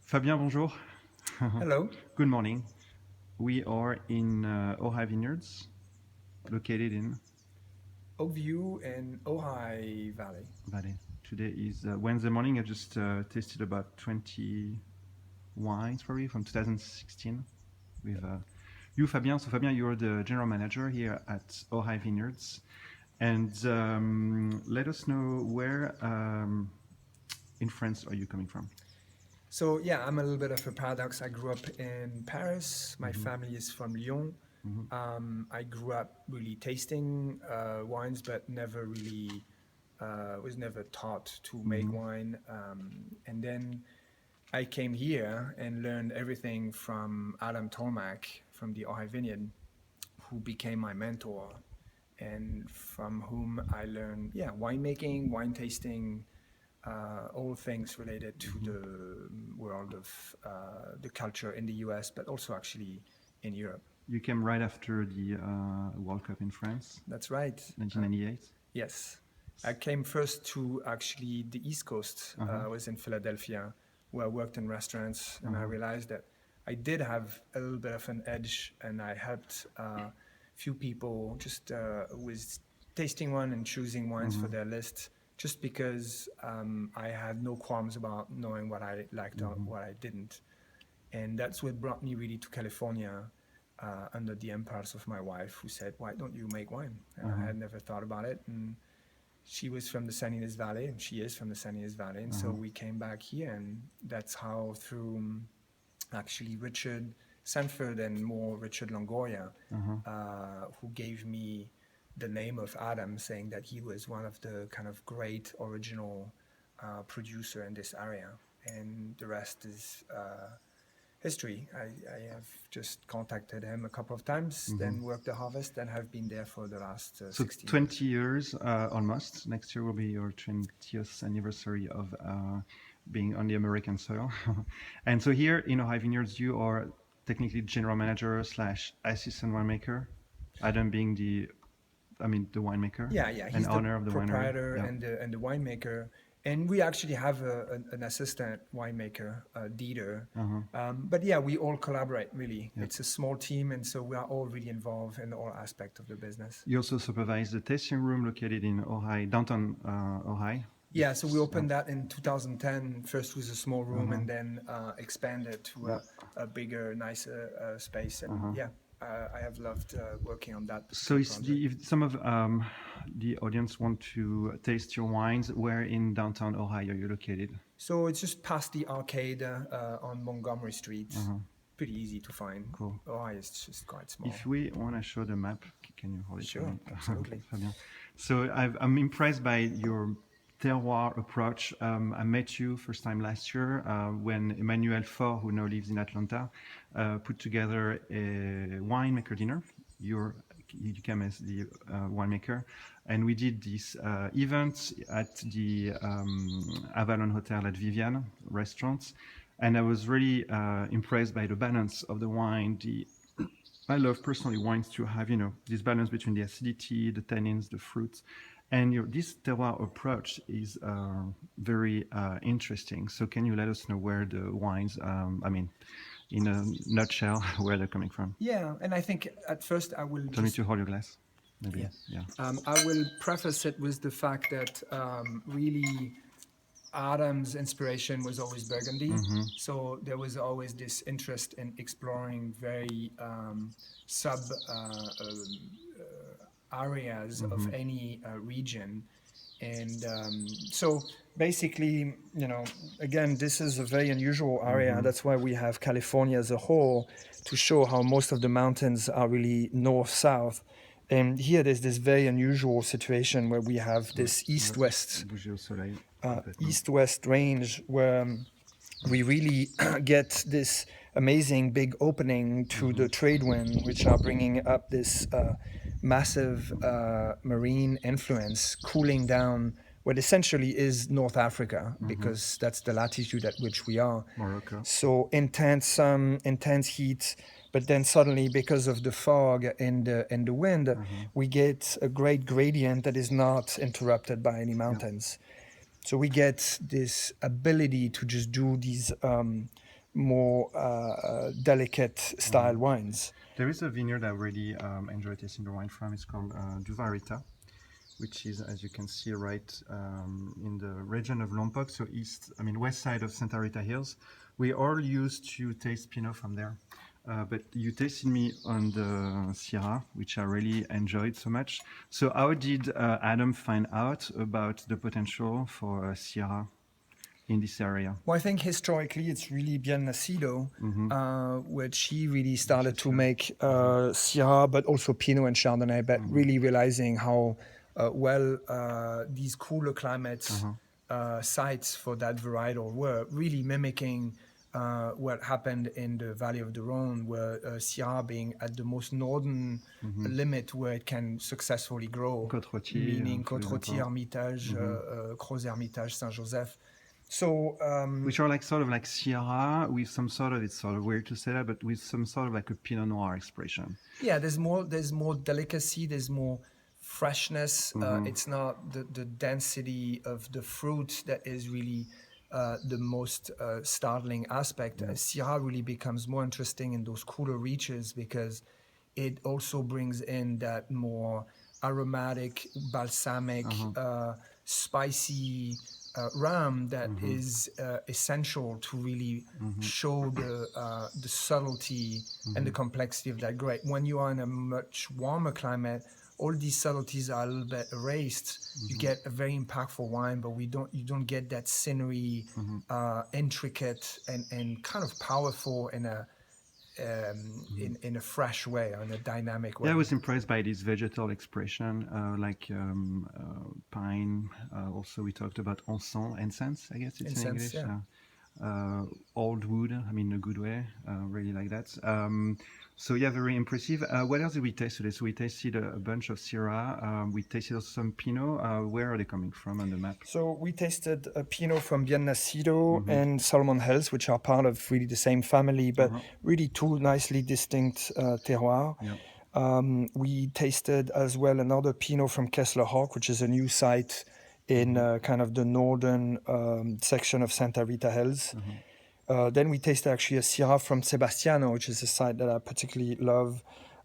Fabien, bonjour. Hello. Good morning. We are in Ojai Vineyards, located in Oakview and Ojai Valley. Valley. Today is Wednesday morning. I just tasted about 20 wines for you from 2016 with you, Fabien. So, Fabien, you're the general manager here at Ojai Vineyards. And let us know where in France are you coming from? So yeah, I'm a little bit of a paradox. I grew up in Paris. My family is from Lyon. I grew up really tasting wines, but never really was never taught to make wine. And then I came here and learned everything from Adam Tolmack from the Ojai Vineyard, who became my mentor, and from whom I learned, winemaking, wine tasting, all things related to the world of the culture in the US, but also actually in Europe. You came right after the World Cup in France, That's right. 1998. Yes. I came first to actually the East Coast. I was in Philadelphia, where I worked in restaurants, and I realized that I did have a little bit of an edge, and I helped few people just with tasting one and choosing wines for their list, just because I had no qualms about knowing what I liked or what I didn't. And that's what brought me really to California under the impulse of my wife, who said, "Why don't you make wine?" And I had never thought about it. And she was from the San Ynez Valley, and she is from the San Ynez Valley. And so we came back here, and that's how, through actually Richard Sanford and more Richard Longoria, who gave me the name of Adam, saying that he was one of the kind of great original producer in this area. And the rest is history. I have just contacted him a couple of times, then worked the harvest, and have been there for the last So 16 20 years almost. Next year will be your 20th anniversary of being on the American soil. And so here in Ojai Vineyards, you are technically general manager / assistant winemaker, Adam being the winemaker. Yeah, and he's owner the of the proprietor winery. and the winemaker. And we actually have an assistant winemaker, Dieter. But yeah, we all collaborate, really. It's a small team, and so we are all really involved in all aspects of the business. You also supervise the tasting room located in Ojai, downtown Ojai. Yeah, so we opened that in 2010, first with a small room, and then expanded to a bigger, nicer space. And I have loved working on that. So if some of the audience want to taste your wines, where in downtown Ohio are you located? So it's just past the arcade on Montgomery Street. Pretty easy to find. Cool. Ohio is just quite small. If we want to show the map, can you hold it? Sure, absolutely. So I'm impressed by your terroir approach. I met you first time last year when Emmanuel Faure, who now lives in Atlanta, put together a winemaker dinner. You came as the winemaker, and we did this event at the Avalon Hotel at Vivian restaurant, and I was really impressed by the balance of the wine. I love personally wines to have this balance between the acidity, the tannins, the fruits. And this terroir approach is very interesting. So can you let us know where the wines, in a nutshell, where they're coming from? Yeah, and I think at first I will Tell me to hold your glass. Maybe. Yeah. I will preface it with the fact that really Adam's inspiration was always Burgundy. So there was always this interest in exploring very areas of any region. And so basically, again, this is a very unusual area. That's why we have California as a whole, to show how most of the mountains are really north-south. And here there's this very unusual situation where we have this east-west range where we really get this amazing big opening to the trade wind, which are bringing up this massive marine influence, cooling down what essentially is North Africa, because that's the latitude at which we are. Morocco. So intense heat, but then suddenly, because of the fog and the wind, we get a great gradient that is not interrupted by any mountains. So we get this ability to just do these more delicate style wines. There is a vineyard I really enjoy tasting the wine from. It's called Duvarita, which is, as you can see, right in the region of Lompoc, so west side of Santa Rita Hills. We all used to taste Pinot from there. But you tasted me on the Syrah, which I really enjoyed so much. So how did Adam find out about the potential for Syrah in this area? Well, I think historically it's really Bien Nacido, which he really started to make Syrah, but also Pinot and Chardonnay, but really realizing how these cooler climates sites for that varietal were really mimicking what happened in the Valley of the Rhone, where Syrah being at the most northern limit where it can successfully grow, meaning Côte-Rôtie, Hermitage, Crozes Hermitage, Saint-Joseph. So, which are like sort of like Syrah with some sort of, it's sort of weird to say that, but with some sort of like a Pinot Noir expression. Yeah, there's more delicacy, there's more freshness. It's not the density of the fruit that is really the most startling aspect. Syrah really becomes more interesting in those cooler reaches because it also brings in that more aromatic, balsamic, spicy ram that is essential to really show the subtlety and the complexity of that grape. When you are in a much warmer climate, all these subtleties are a little bit erased. You get a very impactful wine, but you don't get that sinewy, intricate and kind of powerful in a fresh way, or in a dynamic way. Yeah, I was impressed by this vegetal expression, like pine. Also, we talked about incense, I guess it's in English. Yeah. Old wood, in a good way. Really like that. So yeah, very impressive. What else did we taste today? So we tasted a bunch of Syrah. We tasted also some Pinot. Where are they coming from on the map? So we tasted a Pinot from Bien Nacido and Solomon Hills, which are part of really the same family, but really two nicely distinct terroirs. Yeah. We tasted as well another Pinot from Kessler Hawk, which is a new site in kind of the northern section of Santa Rita Hills. Then we tasted actually a Syrah from Sebastiano, which is a site that I particularly love,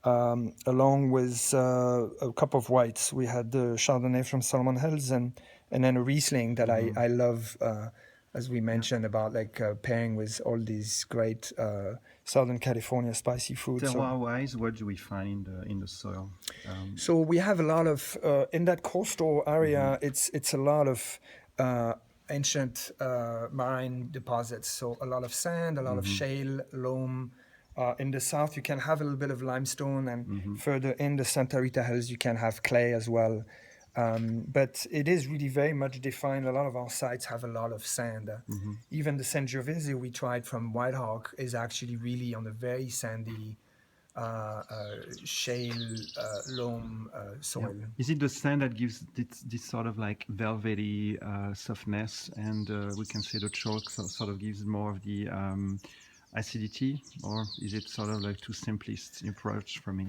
along with a couple of whites. We had the Chardonnay from Solomon Hills and then a Riesling that I love, as we mentioned, about like pairing with all these great Southern California spicy fruits. Terroir-wise, what do we find in the soil? So we have a lot of, in that coastal area, it's a lot of ancient marine deposits. So a lot of sand, a lot of shale, loam. In the south, you can have a little bit of limestone, and further in the Santa Rita Hills, you can have clay as well. But it is really very much defined. A lot of our sites have a lot of sand. Even the Sangiovese we tried from White Hawk is actually really on a very sandy shale, loam soil. Yeah. Is it the sand that gives this sort of like velvety softness, and we can say the chalk sort of gives more of the acidity, or is it sort of like too simplist approach for me?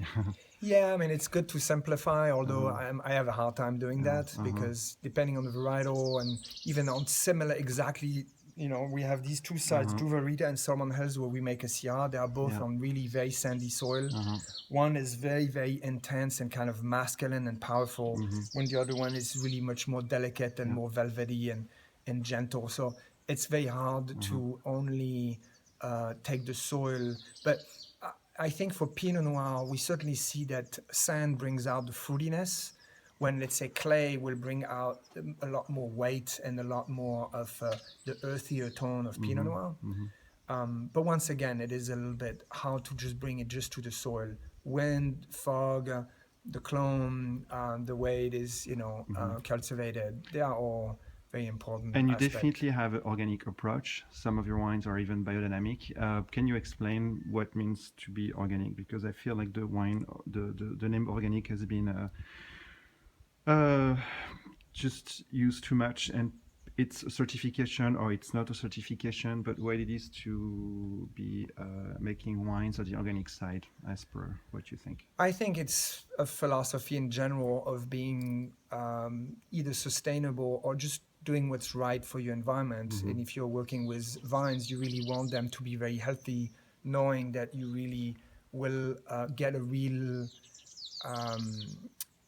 Yeah, it's good to simplify, although I have a hard time doing that because depending on the varietal and even on similar exactly, we have these two sites, Duvarita and Solomon Hills, where we make a Syrah. They are both on really very sandy soil. One is very, very intense and kind of masculine and powerful, when the other one is really much more delicate and more velvety and gentle. So it's very hard to only take the soil. But I think for Pinot Noir, we certainly see that sand brings out the fruitiness, when, let's say, clay will bring out a lot more weight and a lot more of the earthier tone of Pinot Noir. But once again, it is a little bit how to just bring it just to the soil. Wind, fog, the clone, the way it is, cultivated, they are all very important. And you definitely have an organic approach. Some of your wines are even biodynamic. Can you explain what it means to be organic? Because I feel like the name organic has been just used too much, and it's a certification or it's not a certification, but what it is to be making wines on the organic side, as per what you think? I think it's a philosophy in general of being either sustainable or just doing what's right for your environment. And if you're working with vines, you really want them to be very healthy, knowing that you really will get a real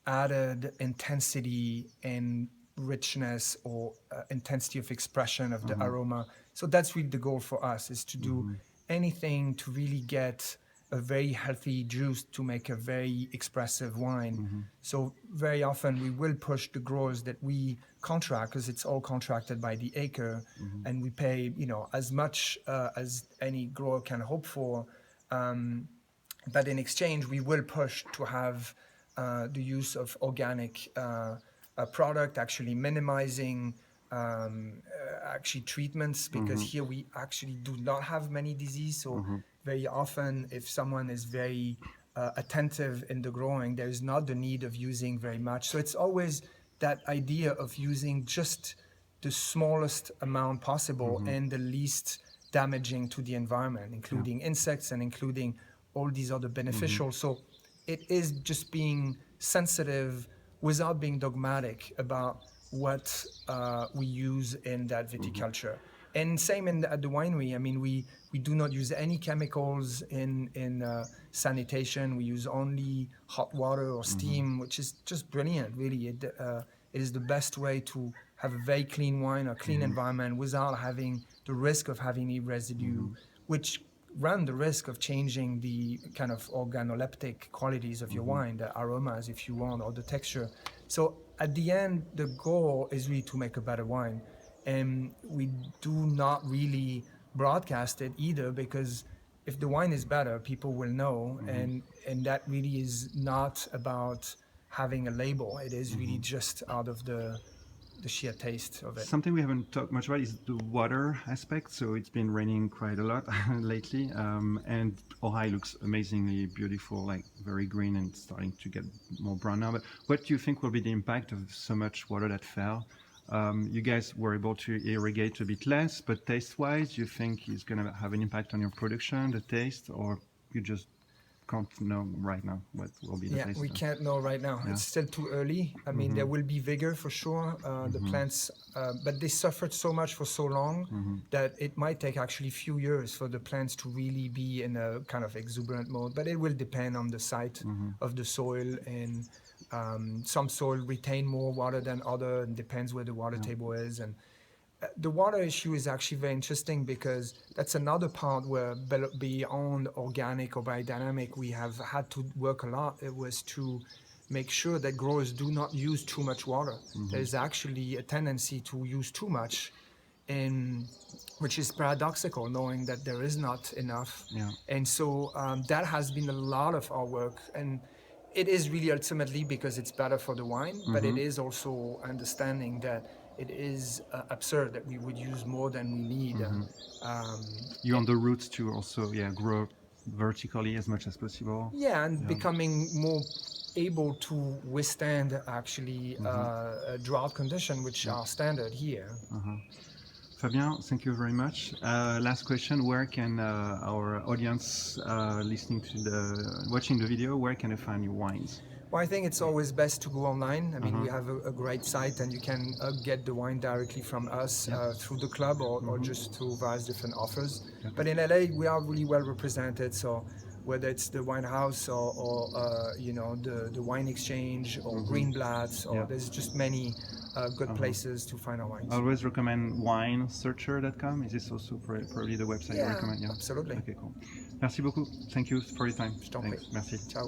added intensity and richness or intensity of expression of the aroma. So that's really the goal for us, is to do anything to really get a very healthy juice to make a very expressive wine. So very often we will push the growers that we contract, because it's all contracted by the acre, and we pay, you know, as much as any grower can hope for. But in exchange, we will push to have the use of organic product, actually minimizing actually treatments, because here we actually do not have many disease. So very often, if someone is very attentive in the growing, there is not the need of using very much. So it's always that idea of using just the smallest amount possible and the least damaging to the environment, including insects and including all these other beneficials. So it is just being sensitive without being dogmatic about what we use in that viticulture. And same at the winery. I mean, we do not use any chemicals in sanitation. We use only hot water or steam, which is just brilliant, really. It is the best way to have a very clean wine or clean environment without having the risk of having any residue, which run the risk of changing the kind of organoleptic qualities of your wine, the aromas, if you want, or the texture. So at the end, the goal is really to make a better wine. And we do not really broadcast it either, because if the wine is better, people will know. And that really is not about having a label. It is really just out of the sheer taste of it. Something we haven't talked much about is the water aspect. So it's been raining quite a lot lately, and Ojai looks amazingly beautiful, like very green and starting to get more brown now. But what do you think will be the impact of so much water that fell? You guys were able to irrigate a bit less, but taste-wise, you think it's going to have an impact on your production, the taste, or you just can't know right now what will be the taste? Yeah, we can't know right now. It's still too early. I mean, there will be vigor for sure. The plants, but they suffered so much for so long that it might take actually a few years for the plants to really be in a kind of exuberant mode. But it will depend on the site of the soil, and some soil retain more water than other. It depends where the water table is. And the water issue is actually very interesting, because that's another part where beyond organic or biodynamic, we have had to work a lot. It was to make sure that growers do not use too much water. There's actually a tendency to use too much, and which is paradoxical, knowing that there is not enough. And so that has been a lot of our work. And it is really ultimately because it's better for the wine, but it is also understanding that it is absurd that we would use more than we need. You're on the route to also grow vertically as much as possible. Yeah, and becoming more able to withstand actually a drought condition, which are standard here. Fabien, thank you very much. Last question: where can our audience listening to watching the video, where can they find your wines? Well, I think it's always best to go online. I mean, we have a great site, and you can get the wine directly from us through the club or just through various different offers. But in LA, we are really well represented. So whether it's the Wine House or the Wine Exchange or Greenblatt, or there's just many good places to find our wines. I always recommend winesearcher.com. Is this also probably the website you recommend? Yeah, absolutely. Okay, cool. Merci beaucoup. Thank you for your time. Je t'en prie. Merci. Ciao.